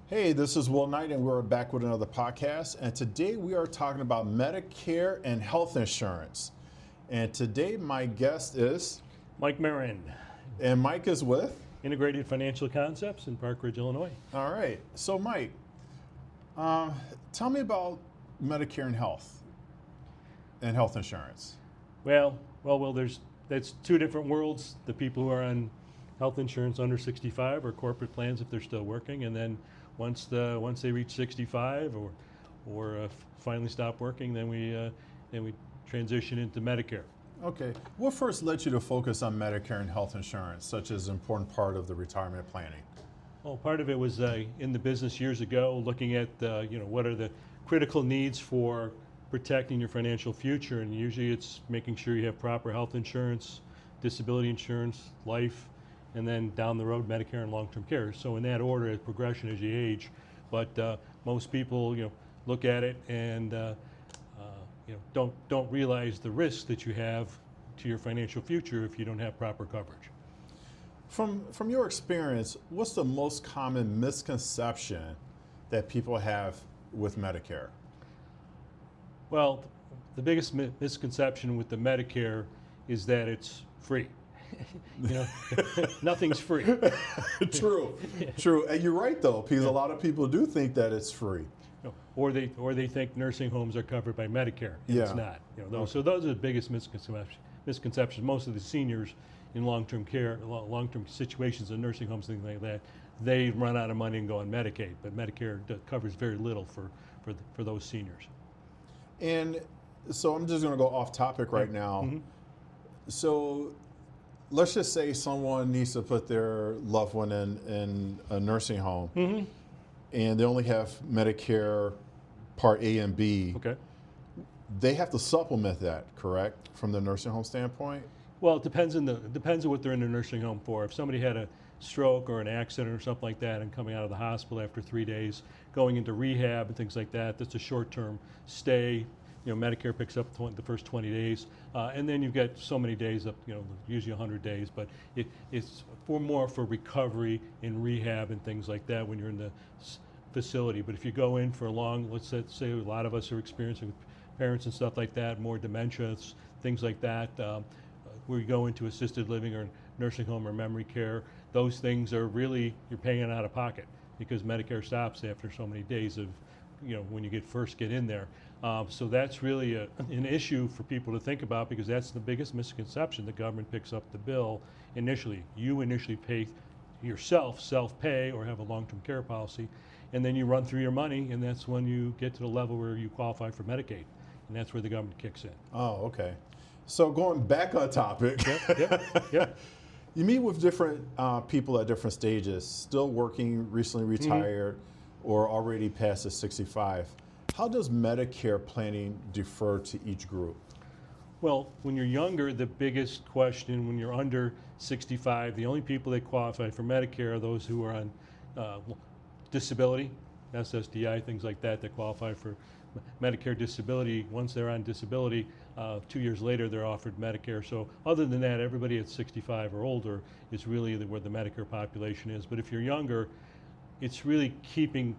Hey, this is Will Knight, and we're back with another podcast. And today we are talking about Medicare and health insurance. And today my guest is Mike Marion, and Mike is with Integrated Financial Concepts in Park Ridge, Illinois. All right. So, Mike, tell me about Medicare and health insurance. Well, that's two different worlds. The people who are on health insurance under 65 or corporate plans if they're still working, and then once they reach 65 or finally stop working, then we transition into Medicare. Okay. What first led you to focus on Medicare and health insurance, such as an important part of the retirement planning? Well, part of it was in the business years ago, looking at what are the critical needs for protecting your financial future, and usually it's making sure you have proper health insurance, disability insurance, life, and then down the road Medicare and long-term care. So in that order, as progression as you age, but most people look at it and don't realize the risks that you have to your financial future if you don't have proper coverage. From your experience, what's the most common misconception that people have with Medicare? Well, the biggest misconception with the Medicare is that it's free. Nothing's free. True. And you're right though, because a lot of people do think that it's free. Or they think nursing homes are covered by Medicare. And it's not. So those are the biggest misconceptions. Most of the seniors in long-term care, long-term situations in nursing homes, things like that, they run out of money and go on Medicaid. But Medicare covers very little for those seniors. And so I'm just going to go off topic right now. Mm-hmm. So let's just say someone needs to put their loved one in a nursing home, Mm-hmm. and they only have Medicare Part A and B. Okay. They have to supplement that, correct, from the nursing home standpoint? Well, it depends on what they're in the nursing home for. If somebody had a stroke or an accident or something like that and coming out of the hospital after 3 days, going into rehab and things like that, that's a short-term stay. Medicare picks up the first 20 days, and then you've got so many days up, usually 100 days, but it's more for recovery in rehab and things like that when you're in the facility. But if you go in for a long, let's say a lot of us are experiencing parents and stuff like that, more dementia, things like that, where you go into assisted living or nursing home or memory care, those things are really, you're paying it out of pocket because Medicare stops after so many days of, when you first get in there. So that's really an issue for people to think about because that's the biggest misconception. The government picks up the bill initially. You initially pay yourself, self-pay, or have a long-term care policy, and then you run through your money, and that's when you get to the level where you qualify for Medicaid, and that's where the government kicks in. Oh, okay. So going back on topic, Yeah. You meet with different people at different stages, still working, recently retired, or already past the 65. How does Medicare planning differ to each group? Well, when you're younger, the biggest question, when you're under 65, the only people that qualify for Medicare are those who are on disability, SSDI, things like that qualify for Medicare disability. Once they're on disability, 2 years later, they're offered Medicare. So other than that, everybody at 65 or older is really where the Medicare population is. But if you're younger, it's really keeping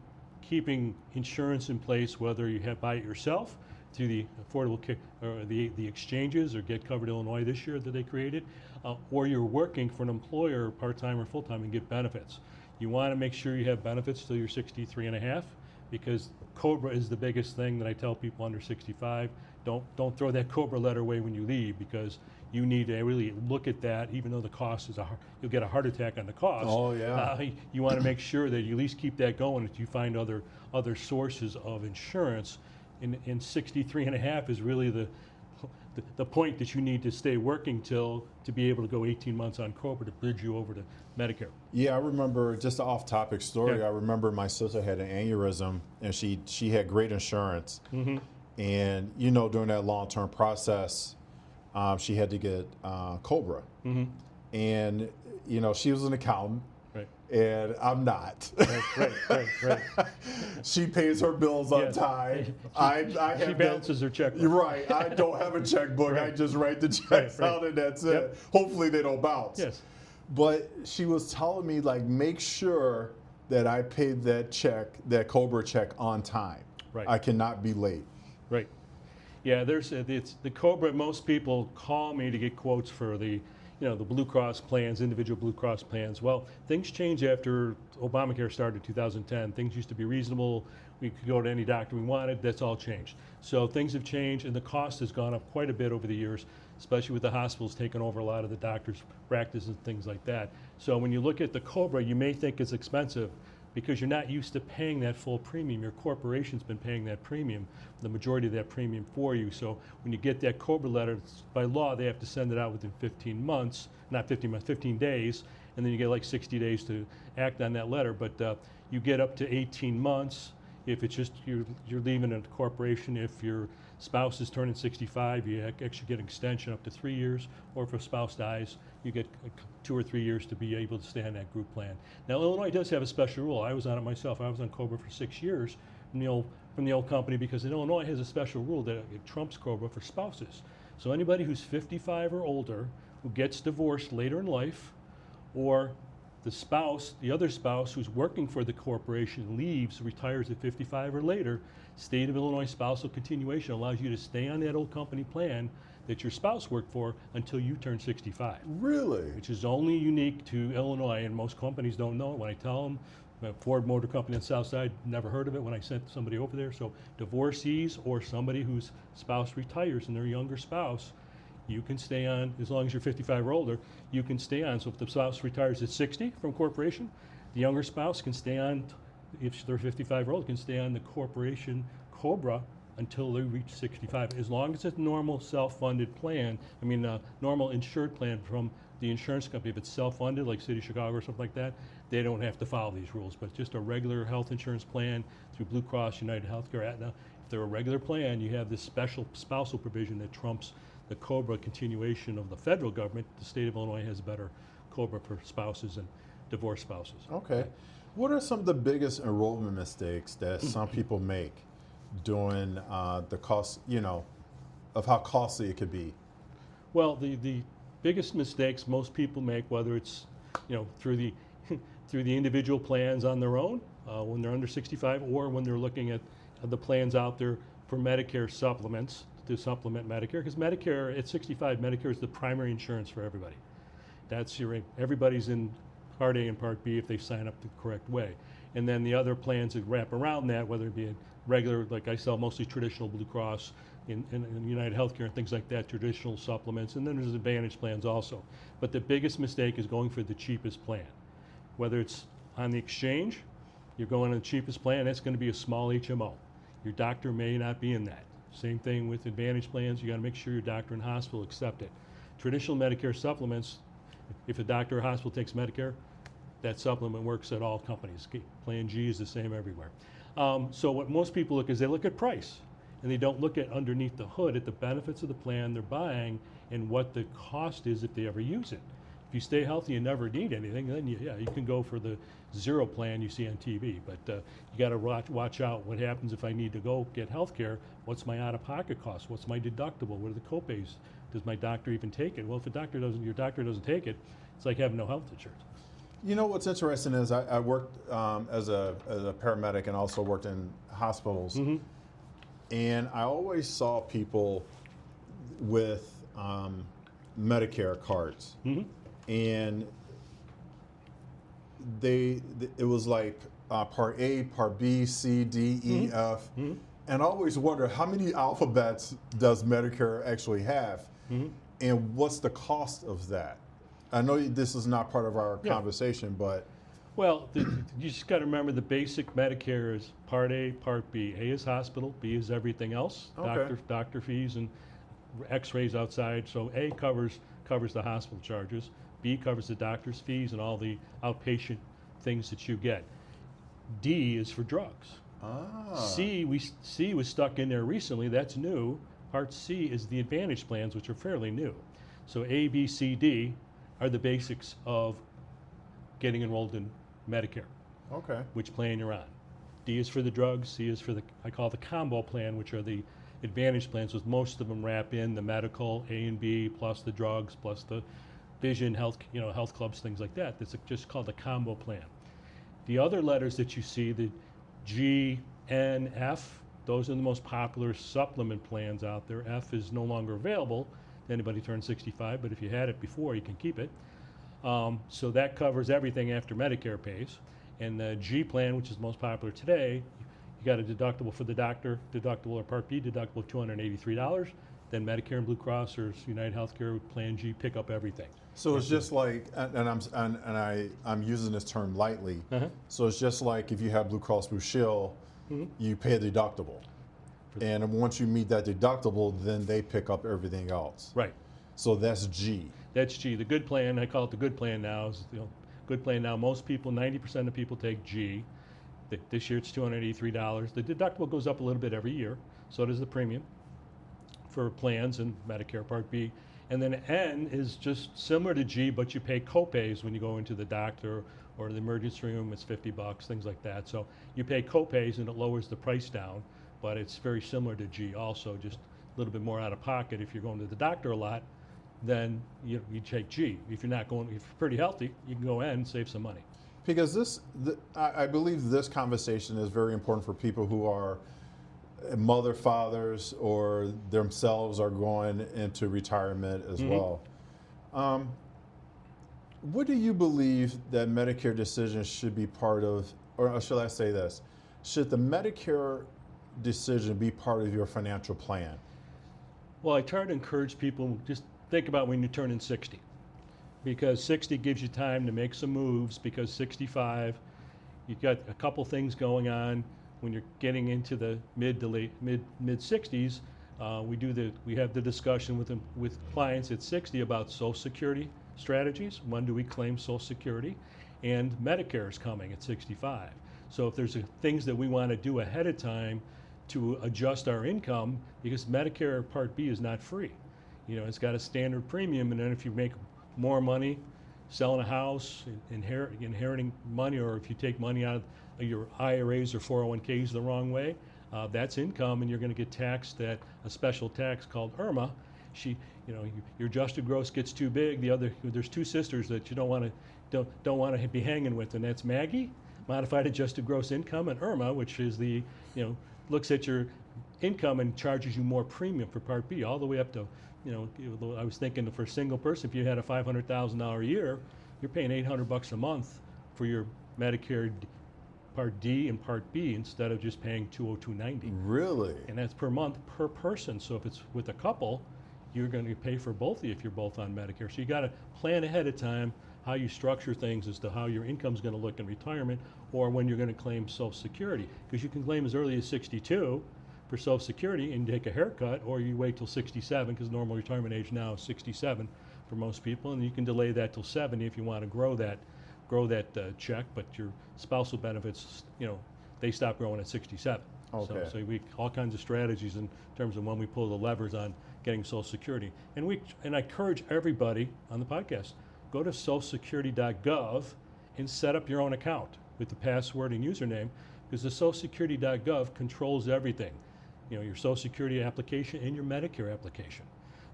insurance in place, whether you buy it yourself through the Affordable Care or the exchanges or Get Covered Illinois this year that they created, or you're working for an employer part-time or full-time and get benefits. You want to make sure you have benefits till you're 63 and a half because COBRA is the biggest thing that I tell people under 65. Don't throw that COBRA letter away when you leave because you need to really look at that, even though the cost is you'll get a heart attack on the cost. Oh, yeah. You want to make sure that you at least keep that going if you find other sources of insurance. And 63 and a half is really the point that you need to stay working till to be able to go 18 months on COBRA to bridge you over to Medicare. Yeah, I remember, just an off-topic story, Yeah. I remember my sister had an aneurysm and she had great insurance. Mm-hmm. And, during that long-term process, she had to get COBRA. Mm-hmm. And, she was an accountant. Right. And I'm not. Right. She pays her bills on Yes. time. She balances her checkbook. You're right. I don't have a checkbook. Right. I just write the checks Right. out and that's Yep. it. Hopefully they don't bounce. Yes. But she was telling me, make sure that I paid that check, that Cobra check, on time. Right. I cannot be late. Right. Yeah, it's the Cobra. Most people call me to get quotes for the Blue Cross plans, individual Blue Cross plans. Well, things change after Obamacare started in 2010. Things used to be reasonable. We could go to any doctor we wanted. That's all changed. So things have changed, and the cost has gone up quite a bit over the years, especially with the hospitals taking over a lot of the doctors' practice and things like that. So when you look at the Cobra, you may think it's expensive because you're not used to paying that full premium. Your corporation's been paying that premium, the majority of that premium for you. So when you get that Cobra letter, by law, they have to send it out within 15 months, not 15 months, 15 days, and then you get like 60 days to act on that letter. But you get up to 18 months if it's just you're leaving a corporation. If your spouse is turning 65, you actually get an extension up to 3 years, or if a spouse dies, you get 2 or 3 years to be able to stay on that group plan. Now, Illinois does have a special rule. I was on it myself. I was on Cobra for 6 years from the old company, because Illinois has a special rule that it trumps Cobra for spouses. So anybody who's 55 or older who gets divorced later in life, or the other spouse who's working for the corporation leaves, retires at 55 or later, state of Illinois spousal continuation allows you to stay on that old company plan that your spouse worked for until you turn 65. Really? Which is only unique to Illinois, and most companies don't know it. When I tell them, Ford Motor Company on the South Side, never heard of it when I sent somebody over there. So divorcees or somebody whose spouse retires and their younger spouse, you can stay on, as long as you're 55 or older, you can stay on. So if the spouse retires at 60 from corporation, the younger spouse can stay on, if they're 55 or older, can stay on the corporation Cobra until they reach 65, as long as it's a normal self-funded plan. Normal insured plan from the insurance company. If it's self-funded, like City of Chicago or something like that, they don't have to follow these rules. But just a regular health insurance plan through Blue Cross, United Healthcare, Aetna, if they're a regular plan, you have this special spousal provision that trumps the Cobra continuation of the federal government. The state of Illinois has a better Cobra for spouses and divorced spouses. Okay. What are some of the biggest enrollment mistakes that some people make doing the cost, of how costly it could be? Well, the biggest mistakes most people make, whether it's through the through the individual plans on their own when they're under 65, or when they're looking at the plans out there for Medicare supplements to supplement Medicare, because Medicare at 65, Medicare is the primary insurance for everybody. Everybody's in Part A and Part B if they sign up the correct way. And then the other plans that wrap around that, whether it be a regular, like I sell mostly traditional Blue Cross in United Healthcare and things like that, traditional supplements, and then there's Advantage plans also. But the biggest mistake is going for the cheapest plan. Whether it's on the exchange, you're going on the cheapest plan, that's going to be a small HMO. Your doctor may not be in that. Same thing with Advantage plans, you got to make sure your doctor and hospital accept it. Traditional Medicare supplements, if a doctor or hospital takes Medicare, that supplement works at all companies. Plan G is the same everywhere. So what most people look is they look at price, and they don't look at underneath the hood at the benefits of the plan they're buying and what the cost is if they ever use it. If you stay healthy and never need anything, then you can go for the zero plan you see on TV. But you got to watch out what happens if I need to go get health care. What's my out-of-pocket cost? What's my deductible? What are the copays? Does my doctor even take it? Well, if your doctor doesn't take it, it's like having no health insurance. What's interesting is I worked as a paramedic and also worked in hospitals. Mm-hmm. And I always saw people with Medicare cards. Mm-hmm. And it was like Part A, Part B, C, D, E, mm-hmm. F. Mm-hmm. And I always wonder, how many alphabets does Medicare actually have? Mm-hmm. And what's the cost of that? I know this is not part of our conversation, but... Well, you just got to remember the basic Medicare is Part A, Part B. A is hospital, B is everything else, okay. Doctor fees and x-rays outside. So A covers the hospital charges, B covers the doctor's fees and all the outpatient things that you get. D is for drugs. Ah. C was stuck in there recently, that's new. Part C is the Advantage plans, which are fairly new. So A, B, C, D are the basics of getting enrolled in Medicare. Okay. Which plan you're on. D is for the drugs, C is for I call the combo plan, which are the Advantage plans, with most of them wrap in the medical, A and B, plus the drugs, plus the vision, health clubs, things like that. That's just called a combo plan. The other letters that you see, the G, N, F, those are the most popular supplement plans out there. F is no longer available to anybody turns 65, but if you had it before, you can keep it. So that covers everything after Medicare pays. And the G plan, which is most popular today, you got a deductible for the doctor, deductible or Part B, deductible of $283. Then Medicare and Blue Cross or United Healthcare Plan G pick up everything. So it's just like, I'm using this term lightly. So it's just like if you have Blue Cross Blue Shield, you pay a deductible, and once you meet that deductible, then they pick up everything else. Right. So that's G. That's G. The good plan, I call it the good plan now. Is good plan now. Most people, 90% of people take G. This year it's $283. The deductible goes up a little bit every year. So does the premium for plans and Medicare Part B. And then N is just similar to G, but you pay copays when you go into the doctor or the emergency room. It's $50, things like that. So you pay copays and it lowers the price down, but it's very similar to G also, just a little bit more out of pocket. If you're going to the doctor a lot, then you take G. If you're pretty healthy, you can go N and save some money. Because I believe this conversation is very important for people who are mother, fathers, or themselves are going into retirement as well. What do you believe that Medicare decisions should be part of, or should I say this, should the Medicare decision be part of your financial plan? Well, I try to encourage people, just think about when you turn in 60, because 60 gives you time to make some moves, because 65, you've got a couple things going on. When you're getting into the mid 60s, we have the discussion with clients at 60 about Social Security strategies. When do we claim Social Security? And Medicare is coming at 65. So if there's things that we want to do ahead of time to adjust our income, because Medicare Part B is not free. It's got a standard premium, and then if you make more money selling a house, inheriting money, or if you take money out of your IRAs or 401ks the wrong way, that's income, and you're going to get taxed at a special tax called IRMA. Your adjusted gross gets too big. There's two sisters that you don't want to be hanging with, and that's Maggie, modified adjusted gross income, and IRMA, which is looks at your income and charges you more premium for Part B, all the way up to, I was thinking for a single person, if you had a $500,000 a year, you're paying $800 a month for your Medicare Part D and Part B instead of just paying $202.90. Really? And that's per month per person. So if it's with a couple, you're going to pay for both of you if you're both on Medicare. So you got to plan ahead of time how you structure things as to how your income's going to look in retirement, or when you're going to claim Social Security, because you can claim as early as 62 for Social Security and take a haircut, or you wait till 67, because normal retirement age now is 67 for most people, and you can delay that till 70 if you want to grow that check, but your spousal benefits, they stop growing at 67. Okay. So we all kinds of strategies in terms of when we pull the levers on getting Social Security. And I encourage everybody on the podcast, go to socialsecurity.gov and set up your own account with the password and username, because the socialsecurity.gov controls everything. Your Social Security application and your Medicare application.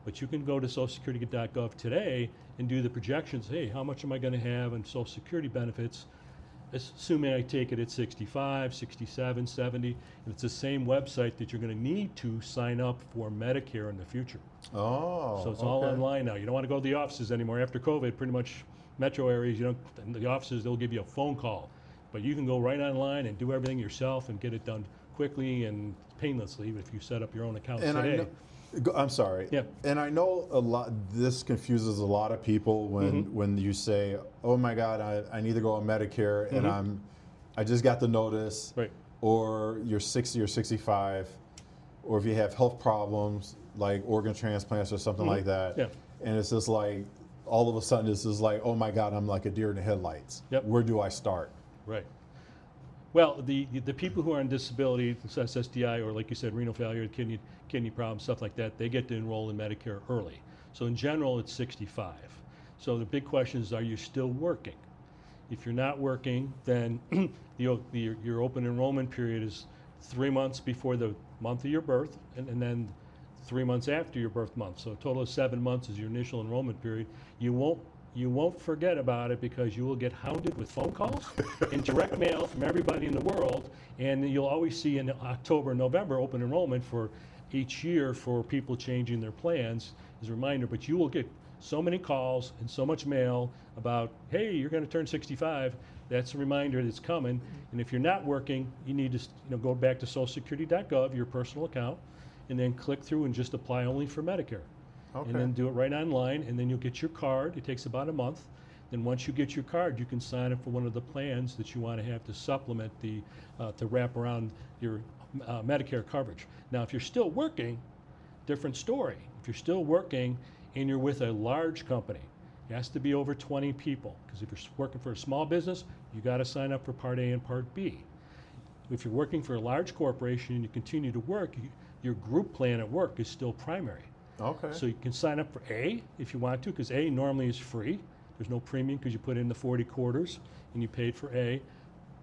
But you can go to socialsecurity.gov today and do the projections. Hey, how much am I going to have in Social Security benefits, assuming I take it at 65, 67, 70. And it's the same website that you're going to need to sign up for Medicare in the future. Oh, so it's all online now. You don't want to go to the offices anymore. After COVID, pretty much metro areas, in the offices, they'll give you a phone call. But you can go right online and do everything yourself and get it done quickly and painlessly if you set up your own account today. I'm sorry. Yeah. And I know this confuses a lot of people when you say, "Oh my God, I need to go on Medicare," and I just got the notice, right? Or you're 60 or 65, or if you have health problems like organ transplants or something like that, and it's just like all of a sudden it's just like, "Oh my God, I'm like a deer in the headlights." Yep. Where do I start? Right. Well, the people who are on disability, SSDI, or like you said, renal failure, kidney problems, stuff like that, they get to enroll in Medicare early. So in general, it's 65. So the big question is, are you still working? If you're not working, then your open enrollment period is 3 months before the month of your birth, and then 3 months after your birth month. So a total of 7 months is your initial enrollment period. You won't you won't forget about it because you will get hounded with phone calls and direct mail from everybody in the world. And you'll always see in October and November open enrollment for each year for people changing their plans as a reminder. But you will get so many calls and so much mail about, hey, you're going to turn 65. That's a reminder that's coming. And if you're not working, you need to go back to socialsecurity.gov, your personal account, and then click through and just apply only for Medicare. Okay. And then do it right online, and then you'll get your card. It takes about a month. Then once you get your card, you can sign up for one of the plans that you want to have to supplement to wrap around your Medicare coverage. Now, if you're still working, different story. If you're still working and you're with a large company, it has to be over 20 people, because if you're working for a small business, you got to sign up for Part A and Part B. If you're working for a large corporation and you continue to work, your group plan at work is still primary. Okay. So you can sign up for A if you want to, because A normally is free. There's no premium because you put in the 40 quarters and you paid for A.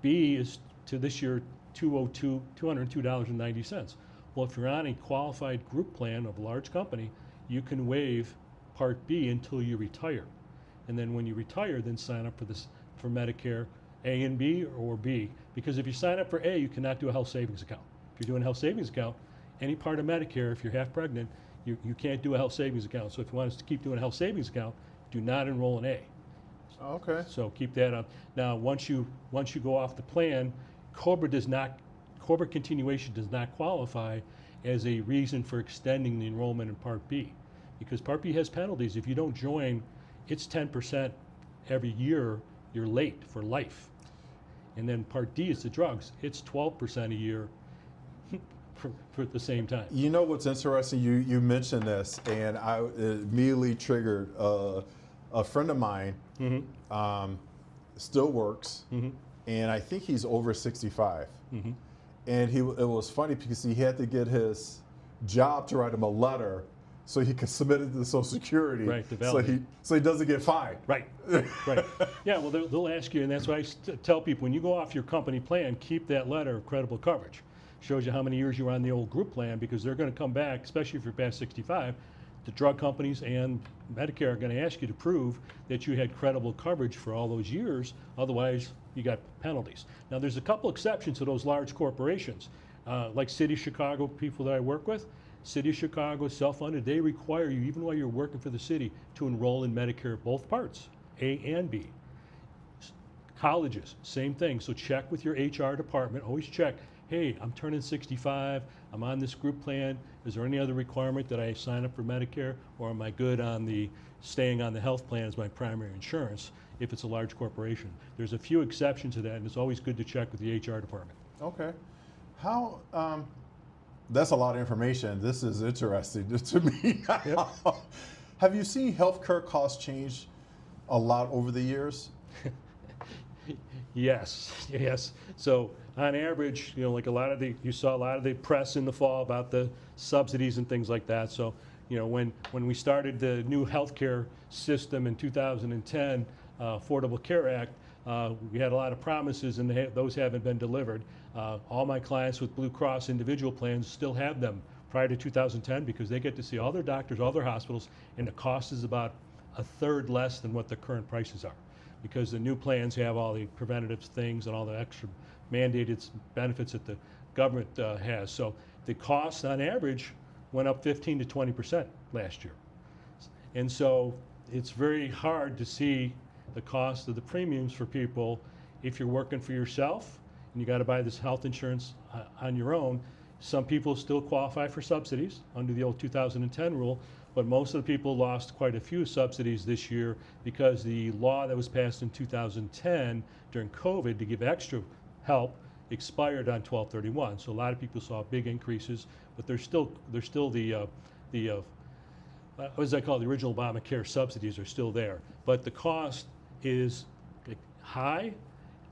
B is to this year $202.90. Well, if you're on a qualified group plan of a large company, you can waive Part B until you retire. And then when you retire, then sign up for Medicare A and B or B. Because if you sign up for A, you cannot do a health savings account. If you're doing a health savings account, any part of Medicare, if you're half pregnant, you can't do a health savings account. So if you want us to keep doing a health savings account, do not enroll in A. Okay. So keep that up. Now, once you go off the plan, COBRA continuation does not qualify as a reason for extending the enrollment in Part B, because Part B has penalties. If you don't join, it's 10% every year you're late for life. And then Part D is the drugs. It's 12% a year for the same time. You know what's interesting? You mentioned this, and it immediately triggered a friend of mine. Mm-hmm. Still works, Mm-hmm. and I think he's over 65. Mm-hmm. And it was funny because he had to get his job to write him a letter so he could submit it to the Social Security, Right, to validate. so he doesn't get fined. Right, right. Yeah, well, they'll ask you, and that's why I tell people, when you go off your company plan, keep that letter of credible coverage. Shows you how many years you were on the old group plan, because they're going to come back, especially if you're past 65, the drug companies and Medicare are going to ask you to prove that you had credible coverage for all those years. Otherwise, you got penalties. Now, there's a couple exceptions to those large corporations, like City of Chicago, people that I work with. City of Chicago, self-funded, they require you, even while you're working for the city, to enroll in Medicare both parts, A and B. Colleges, same thing. So check with your HR department. Always check. Hey, I'm turning 65. I'm on this group plan. Is there any other requirement that I sign up for Medicare, or am I good on staying on the health plan as my primary insurance if it's a large corporation? There's a few exceptions to that, and it's always good to check with the HR department. Okay. How? That's a lot of information. This is interesting to me. Yep. Have you seen healthcare costs change a lot over the years? Yes. So on average, like you saw a lot of the press in the fall about the subsidies and things like that. So, when we started the new healthcare system in 2010, Affordable Care Act, we had a lot of promises, and those haven't been delivered. All my clients with Blue Cross individual plans still have them prior to 2010, because they get to see all their doctors, all their hospitals, and the cost is about a third less than what the current prices are, because the new plans have all the preventative things and all the extra mandated benefits that the government has. So the costs on average went up 15 to 20% last year. And so it's very hard to see the cost of the premiums for people if you're working for yourself and you got to buy this health insurance on your own. Some people still qualify for subsidies under the old 2010 rule, but most of the people lost quite a few subsidies this year because the law that was passed in 2010 during COVID to give extra help expired on 12/31. So a lot of people saw big increases, but there's still the as I call it, the original Obamacare subsidies are still there, but the cost is high.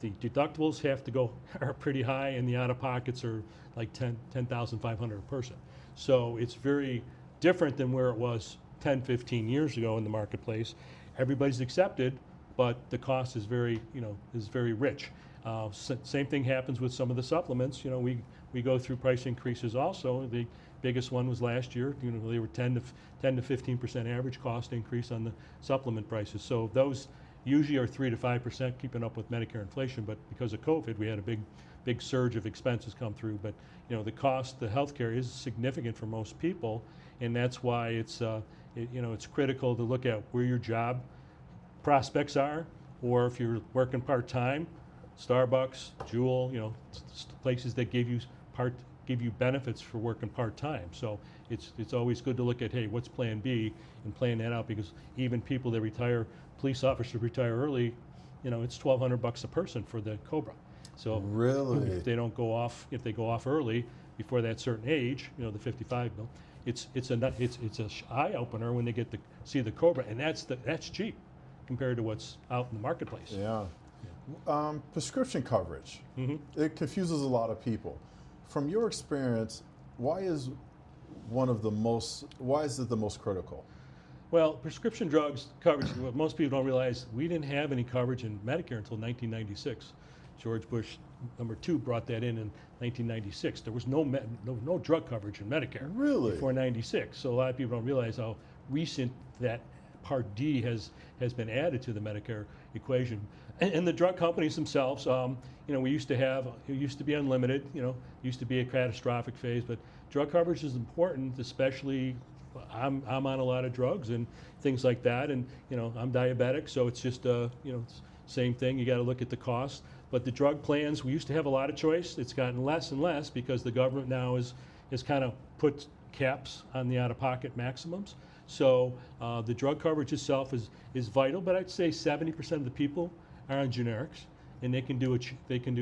The deductibles are pretty high, and the out-of-pockets are like $10,500 a person. So it's very different than where it was 10, 15 years ago in the marketplace. Everybody's accepted, but the cost is very rich. Same thing happens with some of the supplements. You know, we go through price increases also. The biggest one was last year. You know, they were 10 to 15% average cost increase on the supplement prices. So those usually are 3 to 5% keeping up with Medicare inflation. But because of COVID, we had a big surge of expenses come through. But you know, the cost, the healthcare is significant for most people, and that's why it's you know, it's critical to look at where your job prospects are, or if you're working part-time, Starbucks, Jewel, you know, places that give you benefits for working part-time. So it's always good to look at, hey, what's plan B, and plan that out, because even people that retire, police officers retire early, you know, it's $1,200 a person for the COBRA. So really, if they don't go off, if they go off early before that certain age, you know, the 55 bill, it's a eye opener when they get to see the COBRA, and that's cheap compared to what's out in the marketplace. yeah. Prescription coverage. Mm-hmm. It confuses a lot of people. From your experience, why is it the most critical? Well, prescription drugs coverage, what most people don't realize, we didn't have any coverage in Medicare until 1996. George Bush #2 brought that in 1996. There was no drug coverage in Medicare before 96. So a lot of people don't realize how recent that Part D has been added to the Medicare equation. And the drug companies themselves, you know, it used to be unlimited, you know, used to be a catastrophic phase, but drug coverage is important, especially I'm on a lot of drugs and things like that, and you know, I'm diabetic, so it's just you know, it's same thing. You got to look at the cost. But the drug plans, we used to have a lot of choice. It's gotten less and less because the government now has kind of put caps on the out-of-pocket maximums. So the drug coverage itself is vital, but I'd say 70% of the people are on generics, and they can do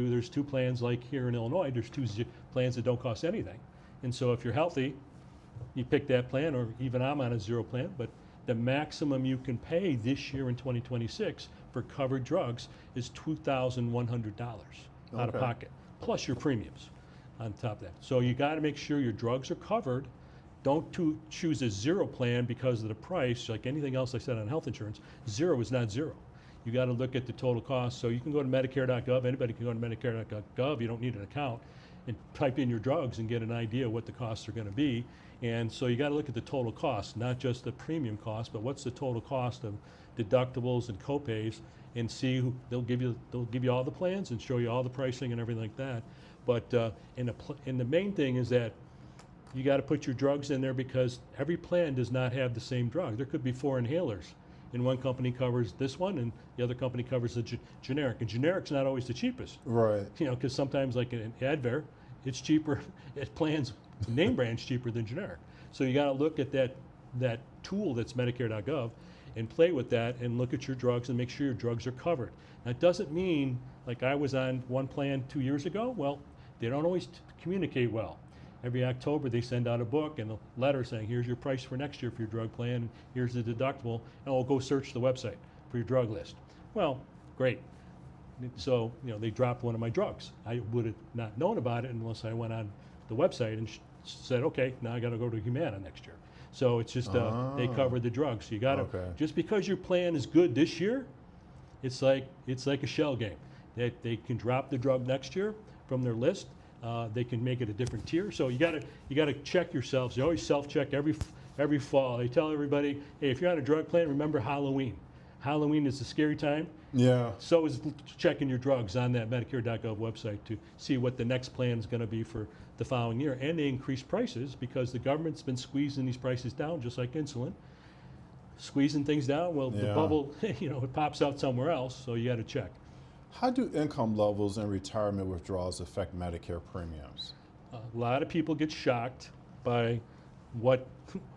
there's 2 plans like here in Illinois. There's 2 plans that don't cost anything, and so if you're healthy, you pick that plan, or even I'm on a 0 plan. But the maximum you can pay this year in 2026 for covered drugs is $2,100 out of pocket, plus your premiums on top of that. So you got to make sure your drugs are covered. Don't choose a 0 plan because of the price. Like anything else I said on health insurance, 0 is not 0. You got to look at the total cost. So you can go to Medicare.gov. Anybody can go to Medicare.gov. You don't need an account, and type in your drugs and get an idea what the costs are going to be. And so you got to look at the total cost, not just the premium cost, but what's the total cost of deductibles and copays, and see who they'll give you all the plans and show you all the pricing and everything like that. But and the main thing is that you got to put your drugs in there, because every plan does not have the same drug. There could be 4 inhalers, and one company covers this one, and the other company covers the generic. And generic's not always the cheapest, right? You know, because sometimes like an Advair, it's cheaper. It plans name brand's cheaper than generic. So you got to look at that tool that's Medicare.gov and play with that and look at your drugs and make sure your drugs are covered. Now, it doesn't mean, like I was on one plan 2 years ago. Well, they don't always communicate well. Every October they send out a book and a letter saying, here's your price for next year for your drug plan, and here's the deductible, and I'll go search the website for your drug list. Well, great. So, you know, they dropped one of my drugs. I would have not known about it unless I went on the website and said, okay, now I got to go to Humana next year. So it's just they cover the drugs. So you got to just because your plan is good this year, it's like a shell game. They can drop the drug next year from their list. They can make it a different tier. So you got to check yourselves. You always self-check every fall. I tell everybody, hey, if you're on a drug plan, remember Halloween. Halloween is a scary time. Yeah. So is checking your drugs on that Medicare.gov website to see what the next plan is going to be for the following year. And they increase prices because the government's been squeezing these prices down, just like insulin. Squeezing things down, well, the bubble, you know, it pops out somewhere else, so you got to check. How do income levels and retirement withdrawals affect Medicare premiums? A lot of people get shocked by what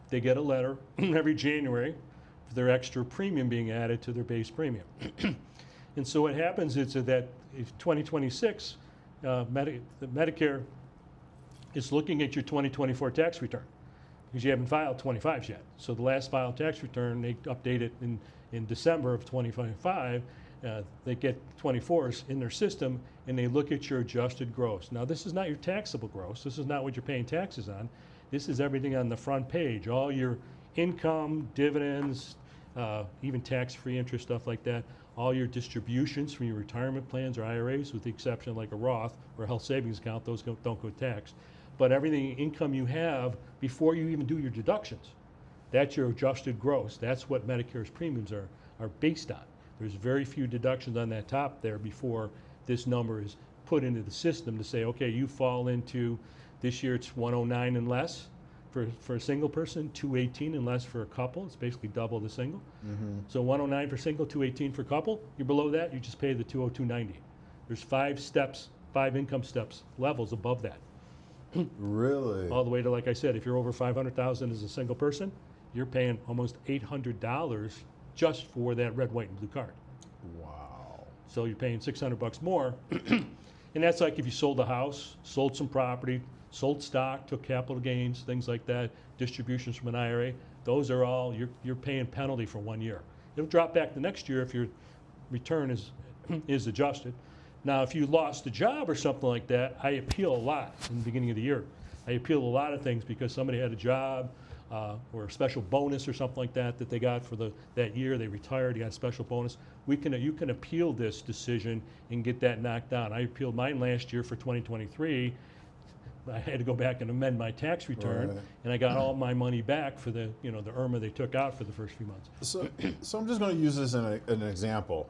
they get a letter every January for their extra premium being added to their base premium. And so what happens is that if 2026, Medicare is looking at your 2024 tax return, because you haven't filed 25s yet. So the last filed tax return, they update it in December of 2025. They get 24s in their system, and they look at your adjusted gross. Now, this is not your taxable gross. This is not what you're paying taxes on. This is everything on the front page, all your income, dividends, even tax-free interest, stuff like that. all your distributions from your retirement plans or IRAs, with the exception of like a Roth or a health savings account, those don't go taxed. But everything income you have before you even do your deductions, that's your adjusted gross. That's what Medicare's premiums are based on. There's very few deductions on that top there before this number is put into the system to say, okay, you fall into, this year it's 109 and less for a single person, 218 and less for a couple. It's basically double the single. So 109 for single, 218 for couple. You're below that, you just pay the 202.90. There's 5 steps, 5 income steps, levels above that. Really? All the way to, like I said, if you're over 500,000 as a single person, you're paying almost $800 just for that red, white, and blue card. Wow. So you're paying $600 more. And that's like if you sold a house, sold some property, sold stock, took capital gains, things like that, distributions from an IRA. Those are all, you're paying penalty for 1 year. It'll drop back the next year if your return is adjusted. Now, if you lost a job or something like that, I appeal a lot in the beginning of the year. I appeal a lot of things because somebody had a job or a special bonus or something like that they got for that year. They retired, you got a special bonus. You can appeal this decision and get that knocked down. I appealed mine last year for 2023. I had to go back and amend my tax return, Right. and I got all my money back for the IRMA they took out for the first few months. So I'm just going to use this in an example.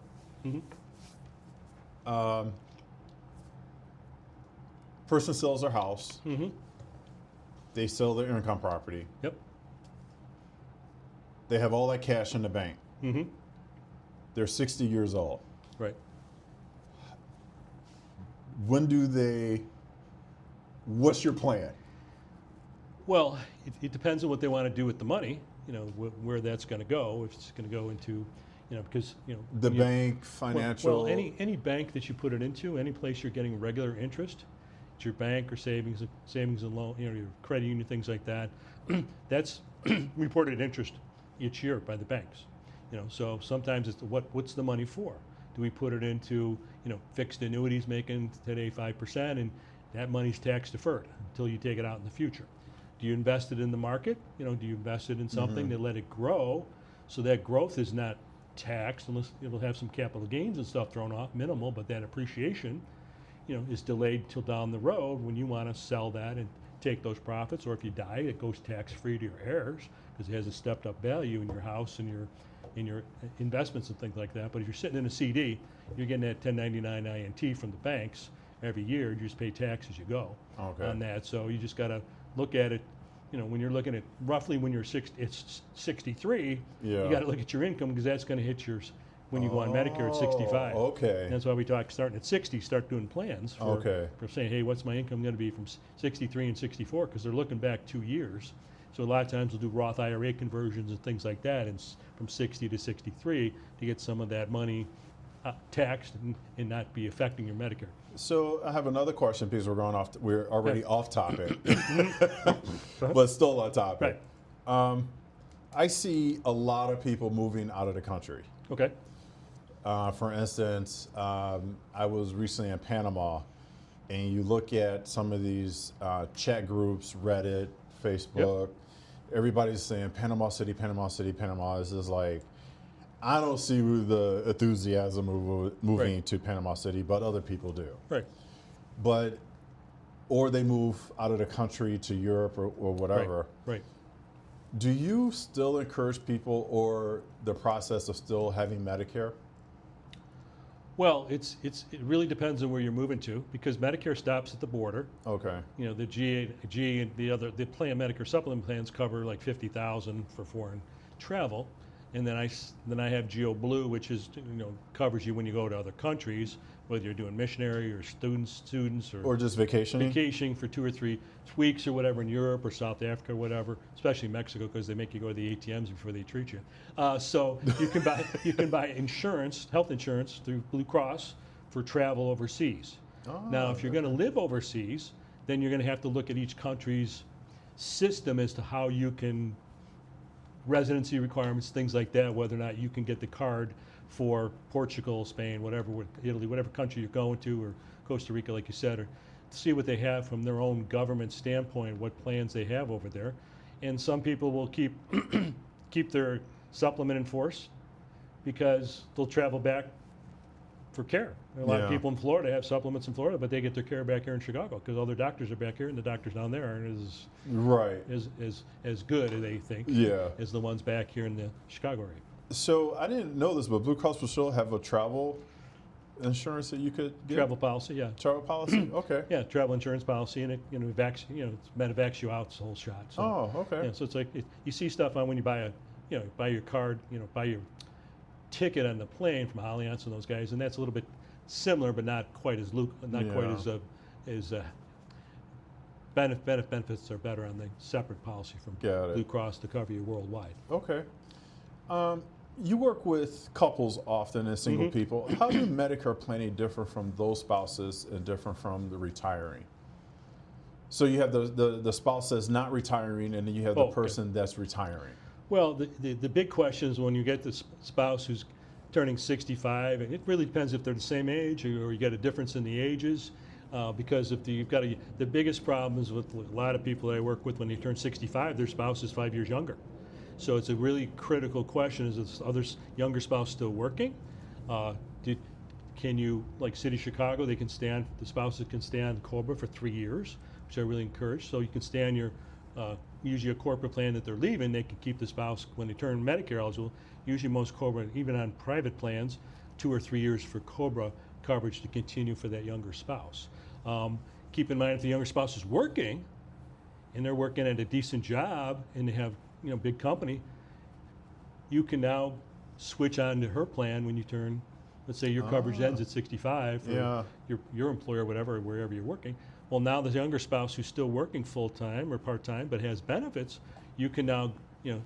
Person sells their house. They sell their income property. Yep. They have all that cash in the bank. They're 60 years old. Right. What's your plan? Well, it depends on what they want to do with the money. Where that's going to go. If it's going to go into, because The bank, financial. Well, any bank that you put it into, any place you're getting regular interest, it's your bank or savings and loan, your credit union, things like that. That's reported interest each year by the banks. So sometimes it's what's the money for? Do we put it into fixed annuities making today 5%, and that money's tax deferred until you take it out in the future? Do you invest it in the market? Do you invest it in something to let it grow, so that growth is not taxed, unless it'll have some capital gains and stuff thrown off, minimal, but that appreciation, is delayed till down the road when you want to sell that and take those profits, or if you die, it goes tax-free to your heirs because it has a stepped-up value in your house and your investments and things like that. But if you're sitting in a CD, you're getting that 1099 INT from the banks every year. You just pay tax as you go on that. So you just got to look at it. When you're looking at roughly when you're 63, you got to look at your income because that's going to hit yours when you go on Medicare at 65. Okay. And that's why we talk starting at 60, start doing plans for saying, hey, what's my income going to be from 63 and 64? Because they're looking back 2 years. So a lot of times we'll do Roth IRA conversions and things like that, and from 60 to 63 to get some of that money taxed and not be affecting your Medicare. So I have another question because we're already off topic, but still on topic. Right. I see a lot of people moving out of the country. Okay. For instance, I was recently in Panama, and you look at some of these chat groups, Reddit, Facebook, everybody's saying Panama City, Panama City, Panama. This is like, I don't see the enthusiasm moving to Panama City, but other people do. Right. Or they move out of the country to Europe or whatever. Right. Do you still encourage people or the process of still having Medicare? Well, it really depends on where you're moving to, because Medicare stops at the border. Okay. The G and the plan Medicare supplement plans cover like 50,000 for foreign travel, and then I have Geo Blue, which is covers you when you go to other countries, whether you're doing missionary or students or just vacationing for 2 or 3 weeks or whatever in Europe or South Africa or whatever, especially Mexico because they make you go to the ATMs before they treat you. So you can buy insurance, health insurance through Blue Cross for travel overseas. Now, if you're going to live overseas, then you're going to have to look at each country's system as to how you can residency requirements, things like that, whether or not you can get the card for Portugal, Spain, whatever, Italy, whatever country you're going to, or Costa Rica, like you said, or see what they have from their own government standpoint, what plans they have over there. And some people will keep their supplement in force, because they'll travel back for care. A lot of Yeah. people in Florida have supplements in Florida, but they get their care back here in Chicago because all their doctors are back here, and the doctors down there aren't Right. as good, they think, Yeah. as the ones back here in the Chicago area. So I didn't know this, but Blue Cross Blue Shield have a travel insurance that you could get? Travel policy, yeah. Travel policy? Okay. Yeah, travel insurance policy, and it it's medevacs you out, it's the whole shot. So, Oh, okay. yeah, so it's like you see stuff on when you buy buy your card, buy your ticket on the plane from Allianz and those guys, and that's a little bit similar, but not quite as benefits are better on the separate policy from Got it. Blue Cross to cover you worldwide. Okay. You work with couples often and single people. How do Medicare planning differ from those spouses and different from the retiring? So you have the spouse that's not retiring, and then you have the Okay. person that's retiring. Well, the big question is when you get the spouse who's turning 65, and it really depends if they're the same age or you get a difference in the ages. Because if you've got the biggest problems with a lot of people that I work with when they turn 65, their spouse is 5 years younger. So it's a really critical question: is this other younger spouse still working? Can you, like City of Chicago, the spouses can stay on COBRA for 3 years, which I really encourage. So you can stay on your usually a corporate plan that they're leaving, they can keep the spouse when they turn Medicare eligible. Usually most COBRA, even on private plans, 2 or 3 years for COBRA coverage to continue for that younger spouse. Keep in mind if the younger spouse is working and they're working at a decent job and they have big company, you can now switch on to her plan when you turn, let's say your coverage ends at 65 for your employer, whatever, wherever you're working. Well, now the younger spouse who's still working full-time or part-time but has benefits, you can now,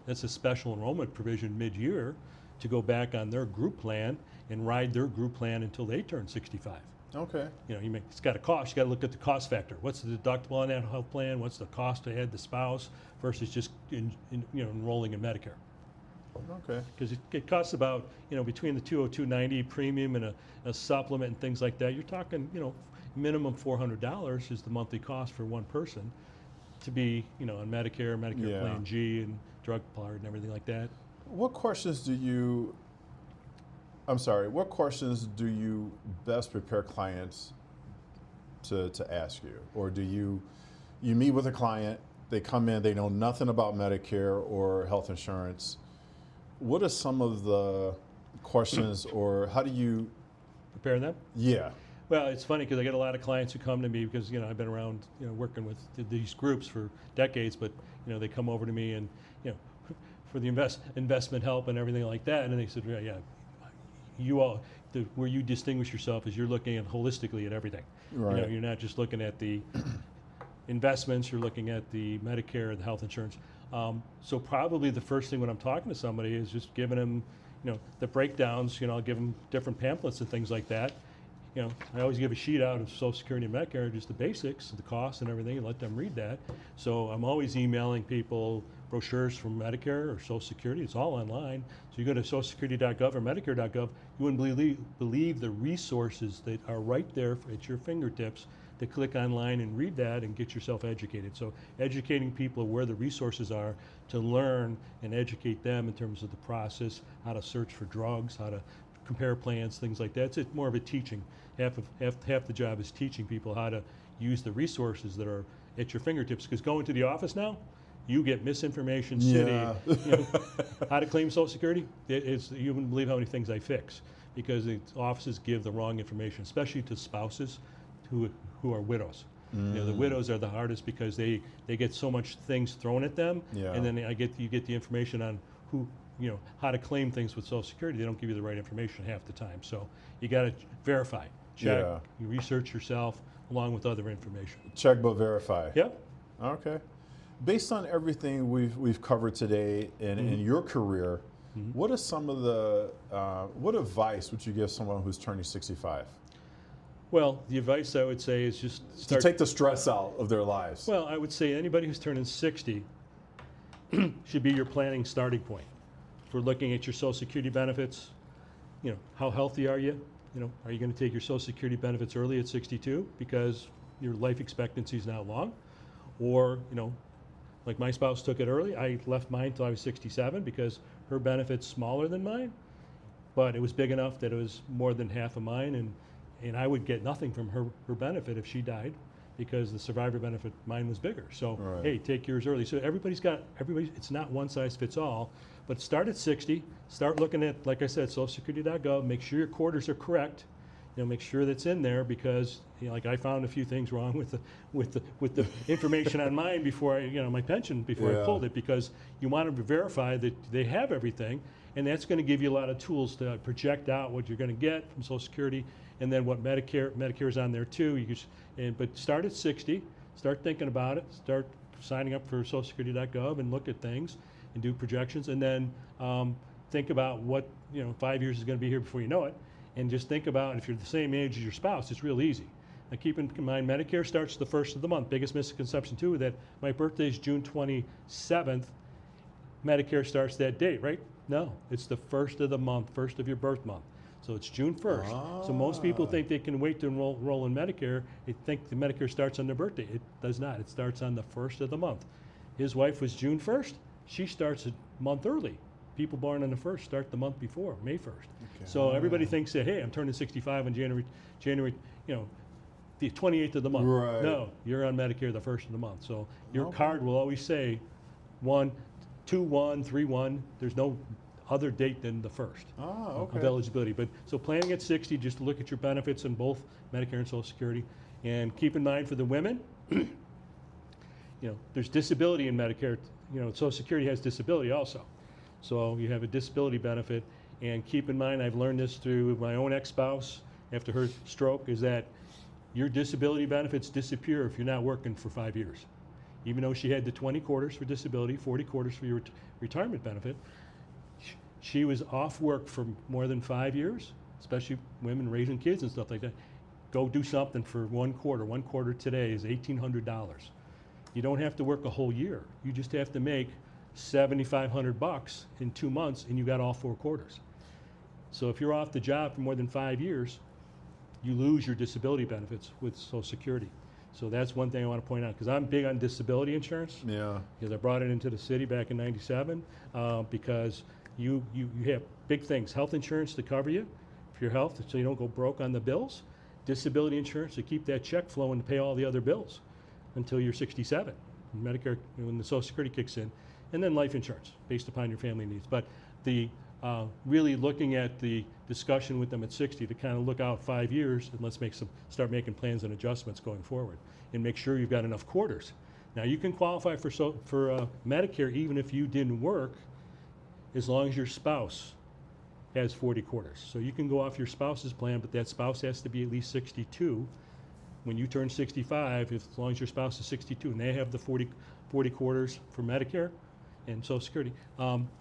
that's a special enrollment provision mid-year to go back on their group plan and ride their group plan until they turn 65. Okay. It's got a cost. You got to look at the cost factor. What's the deductible on that health plan? What's the cost to add the spouse versus just enrolling in Medicare? Okay. Because it costs about between the 202.90 premium and a supplement and things like that. You're talking minimum $400 is the monthly cost for one person to be on Medicare Plan G and drug card and everything like that. What questions do you best prepare clients to ask you? Or do you meet with a client, they come in, they know nothing about Medicare or health insurance. What are some of the questions, or how do you prepare them? Yeah. Well, it's funny because I get a lot of clients who come to me because I've been around working with these groups for decades, but they come over to me and for the investment help and everything like that, and they said, yeah, where you distinguish yourself is you're looking at holistically at everything. Right. You're not just looking at the investments, you're looking at the Medicare and the health insurance. So probably the first thing when I'm talking to somebody is just giving them the breakdowns. I'll give them different pamphlets and things like that. I always give a sheet out of Social Security and Medicare, just the basics, the costs and everything, and let them read that. So I'm always emailing people brochures from Medicare or Social Security. It's all online. So you go to socialsecurity.gov or medicare.gov, you wouldn't believe the resources that are right there at your fingertips to click online and read that and get yourself educated. So educating people where the resources are to learn and educate them in terms of the process, how to search for drugs, how to compare plans, things like that. It's more of a teaching. Half the job is teaching people how to use the resources that are at your fingertips. Because going to the office now, you get misinformation city. How to claim Social Security? You wouldn't believe how many things I fix because the offices give the wrong information, especially to spouses who are widows. The widows are the hardest because they get so much things thrown at them, and then you get the information on who. How to claim things with Social Security. They don't give you the right information half the time. So you got to verify, check, you research yourself along with other information. Check but verify. Yep. Okay. Based on everything we've covered today and in your career, what are some of the what advice would you give someone who's turning 65? Well, the advice I would say is just to take the stress out of their lives. Well, I would say anybody who's turning 60 should be your planning starting point. For looking at your Social Security benefits, how healthy are you? Are you going to take your Social Security benefits early at 62 because your life expectancy is now long? Or, like my spouse took it early. I left mine until I was 67 because her benefit's smaller than mine, but it was big enough that it was more than half of mine, and I would get nothing from her benefit if she died, because the survivor benefit, mine was bigger. So, Right. hey, take yours early. So everybody, it's not one size fits all, but start at 60, start looking at, like I said, socialsecurity.gov, make sure your quarters are correct, make sure that's in there, because, like I found a few things wrong with the information on mine before my pension, before I pulled it, because you want to verify that they have everything, and that's going to give you a lot of tools to project out what you're going to get from Social Security, and then what Medicare is on there too. But start at 60, start thinking about it, start signing up for socialsecurity.gov and look at things and do projections, and then think about what 5 years is going to be here before you know it, and just think about if you're the same age as your spouse, it's real easy. Now keep in mind, Medicare starts the first of the month. Biggest misconception too, that my birthday is June 27th, Medicare starts that date, right? No, it's the first of the month, first of your birth month. So it's June 1st. So most people think they can wait to enroll in Medicare. They think the Medicare starts on their birthday. It does not. It starts on the first of the month. His wife was June 1st. She starts a month early. People born on the 1st start the month before, May 1st. Okay. So everybody thinks that, hey, I'm turning 65 on January, the 28th of the month. Right. No, you're on Medicare the 1st of the month. So your card will always say 1, 2, 1, 3, 1. There's no other date than the 1st of eligibility. But so planning at 60, just to look at your benefits in both Medicare and Social Security, and keep in mind for the women, there's disability in Medicare. Social Security has disability also, so you have a disability benefit. And keep in mind, I've learned this through my own ex-spouse after her stroke, is that your disability benefits disappear if you're not working for 5 years. Even though she had the 20 quarters for disability, 40 quarters for your retirement benefit, she was off work for more than 5 years, especially women raising kids and stuff like that. Go do something for 1 quarter. 1 quarter today is $1,800. You don't have to work a whole year. You just have to make $7,500 in 2 months, and you got all 4 quarters. So if you're off the job for more than 5 years, you lose your disability benefits with Social Security. So that's one thing I want to point out, because I'm big on disability insurance. Yeah. Because I brought it into the city back in '97, because you have big things: health insurance to cover you for your health, so you don't go broke on the bills; disability insurance to keep that check flowing to pay all the other bills until you're 67, Medicare, when the Social Security kicks in, and then life insurance based upon your family needs. But the really looking at the discussion with them at 60 to kind of look out 5 years, and let's start making plans and adjustments going forward, and make sure you've got enough quarters. Now you can qualify for Medicare even if you didn't work, as long as your spouse has 40 quarters. So you can go off your spouse's plan, but that spouse has to be at least 62. When you turn 65, as long as your spouse is 62 and they have the 40 quarters for Medicare and Social Security,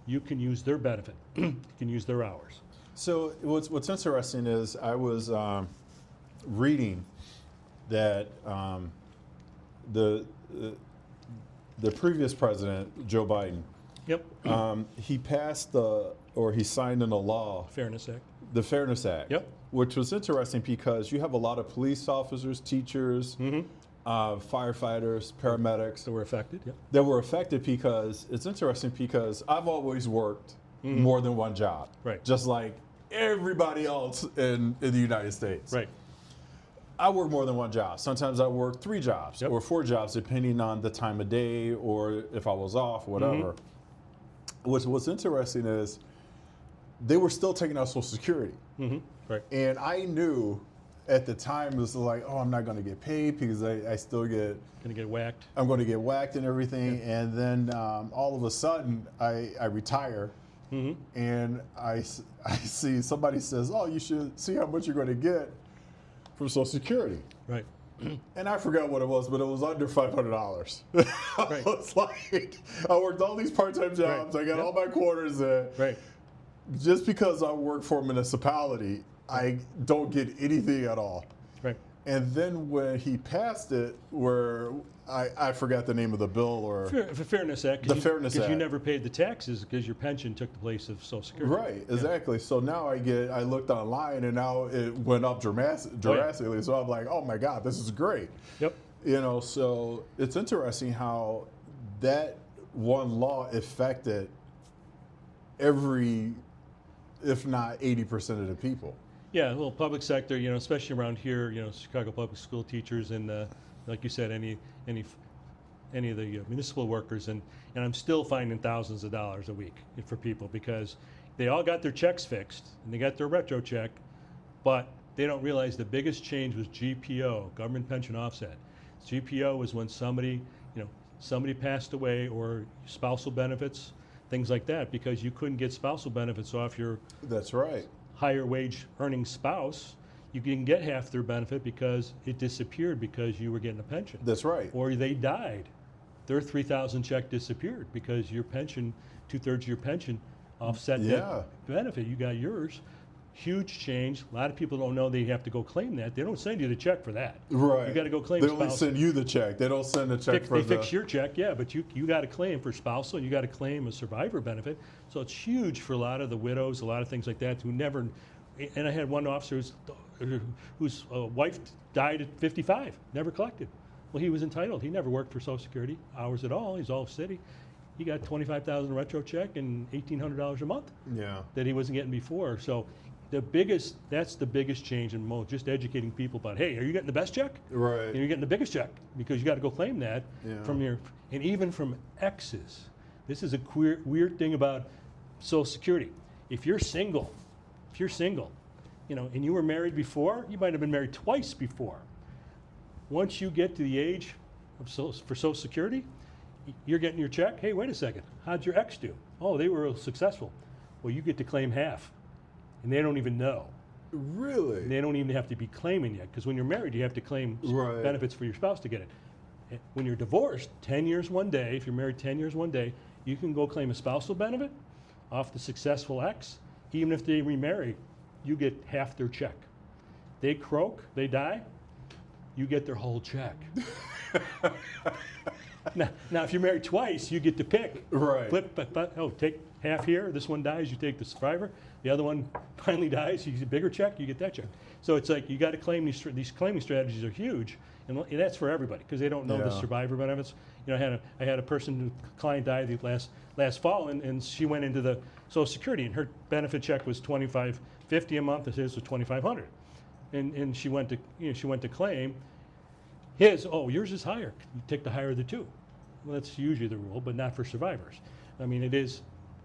you can use their benefit. You can use their hours. So what's interesting is I was reading that the previous president, Joe Biden, Yep. he signed into law Fairness Act. the Fairness Act. Yep. Which was interesting because you have a lot of police officers, teachers, firefighters, paramedics So we're affected. Yep. that were affected, because it's interesting because I've always worked more than one job. Right. Just like everybody else in the United States. Right. I work more than one job. Sometimes I work 3 jobs Yep. or 4 jobs, depending on the time of day or if I was off, whatever. What's interesting is they were still taking out Social Security. Right. And I knew at the time, it was like, oh, I'm not going to get paid because I still Gonna get whacked. I'm going to get whacked and everything. Yeah. And then all of a sudden, I retire. And I see somebody says, oh, you should see how much you're going to get from Social Security. Right. And I forgot what it was, but it was under $500. Right. It's like, I worked all these part-time jobs. Right. I got Yep. all my quarters in. Right. Just because I work for a municipality, I don't get anything at all. Right. And then when he passed it, where I forgot the name of the bill, or The Fairness Act. The Fairness Because you Act. never paid the taxes because your pension took the place of Social Security. right, exactly. So now I looked online, and now it went up drastically. So I'm like, oh my God, this is great. Yep. So it's interesting how that one law affected every Yes. if not 80% of the people. Yeah, well, public sector, especially around here, Chicago public school teachers and, like you said, any of the municipal workers, and I'm still finding thousands of dollars a week for people because they all got their checks fixed and they got their retro check, but they don't realize the biggest change was GPO, government pension offset. GPO was when somebody passed away, or spousal benefits, things like that, because you couldn't get spousal benefits off your That's right. higher wage earning spouse. You didn't get half their benefit because it disappeared because you were getting a pension. That's right. Or they died. Their $3,000 check disappeared because your pension, 2/3 of your pension offset that benefit. You got yours. Huge change. A lot of people don't know they have to go claim that. They don't send you the check for that. Right. You got to go claim They spousal. only send you the check. They don't send the check for They fix your check, yeah, but you got to claim for spousal, and you got to claim a survivor benefit. So it's huge for a lot of the widows, a lot of things like that, who never. And I had one officer whose wife died at 55, never collected. Well, he was entitled. He never worked for Social Security hours at all. He's all city. He got $25,000 retro check and $1,800 a month. Yeah. That he wasn't getting before. So that's the biggest change in just educating people about, hey, are you getting the best check? Right. And you're getting the biggest check because you got to go claim that Yeah. and even from exes. This is a weird thing about Social Security. If you're single, and you were married before, you might have been married twice before. Once you get to the age for Social Security, you're getting your check. Hey, wait a second. How'd your ex do? Oh, they were successful. Well, you get to claim half, and they don't even know. Really? They don't even have to be claiming yet, because when you're married, you have to claim Right. benefits for your spouse to get it. When you're divorced, 10 years one day, if you're married 10 years one day, you can go claim a spousal benefit off the successful ex. Even if they remarry, you get half their check. They croak, they die, you get their whole check. Now, if you're married twice, you get to pick. Right. Take half here. This one dies, you take the survivor. The other one finally dies, you get a bigger check, you get that check. So it's like you got to claim these claiming strategies are huge, and that's for everybody because they don't know the survivor benefits. I had a client died last fall, and she went into the Social Security, and her benefit check was $2,550 a month, and his was $2,500, and she went to claim. Yours is higher. You take the higher of the two. Well, that's usually the rule, but not for survivors. I mean, it is.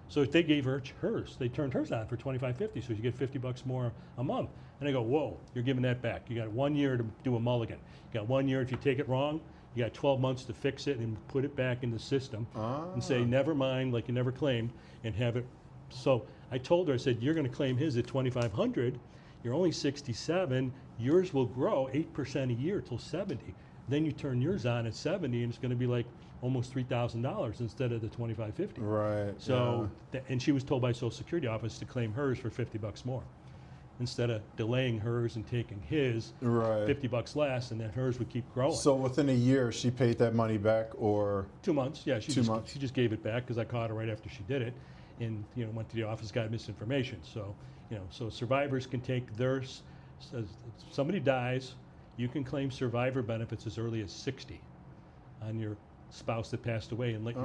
So if they gave her hers, they turned hers on for $2,550, so you get $50 more a month. And I go, whoa, you're giving that back. You got 1 year to do a mulligan. You got 1 year if you take it wrong. You got 12 months to fix it and put it back in the system and say, never mind, like you never claimed, and have it. So I told her, I said, you're going to claim his at $2,500. You're only 67. Yours will grow 8% a year till 70. Then you turn yours on at 70, and it's going to be like almost $3,000 instead of the $2,550. Right. So, and she was told by Social Security office to claim hers for $50 more, instead of delaying hers and taking his $50 less, and then hers would keep growing. So within a year, she paid that money back, or 2 months? Yeah, she 2 months. She just gave it back because I caught her right after she did it, and went to the office, got misinformation. So so survivors can take theirs. Somebody dies, you can claim survivor benefits as early as 60 on your spouse that passed away, and let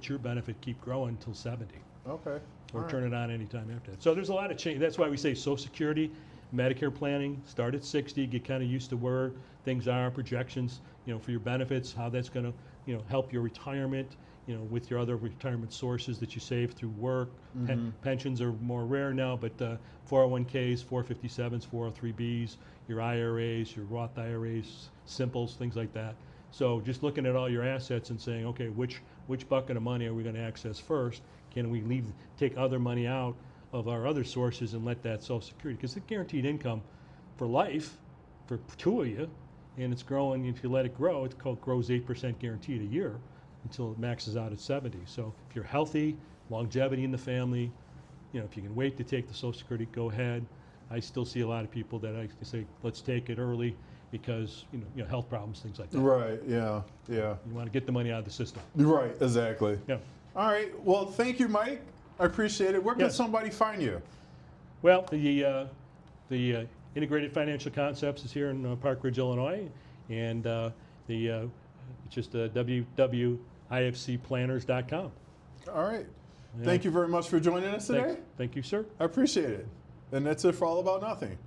your benefit keep growing until 70. Okay. Or turn it on anytime after that. So there's a lot of change. That's why we say Social Security, Medicare planning, start at 60, get kind of used to where things are, projections, for your benefits, how that's going to, help your retirement, with your other retirement sources that you save through work. Pensions are more rare now, but 401ks, 457s, 403bs, your IRAs, your Roth IRAs, simples, things like that. So just looking at all your assets and saying, okay, which bucket of money are we going to access first? Can we take other money out of our other sources and let that Social Security? Because the guaranteed income for life, for two of you, and it's growing. If you let it grow, it grows 8% guaranteed a year until it maxes out at 70. So if you're healthy, longevity in the family, if you can wait to take the Social Security, go ahead. I still see a lot of people that I say, let's take it early because health problems, things like that. Right. Yeah. Yeah. You want to get the money out of the system. Right. Exactly. Yeah. All right. Well, thank you, Mike. I appreciate it. Where can somebody find you? Well, the Integrated Financial Concepts is here in Park Ridge, Illinois, and it's just www.ifcplanners.com. All right. Yeah. Thank you very much for joining us today. Thank you, sir. I appreciate it. And that's it for All About Nothing.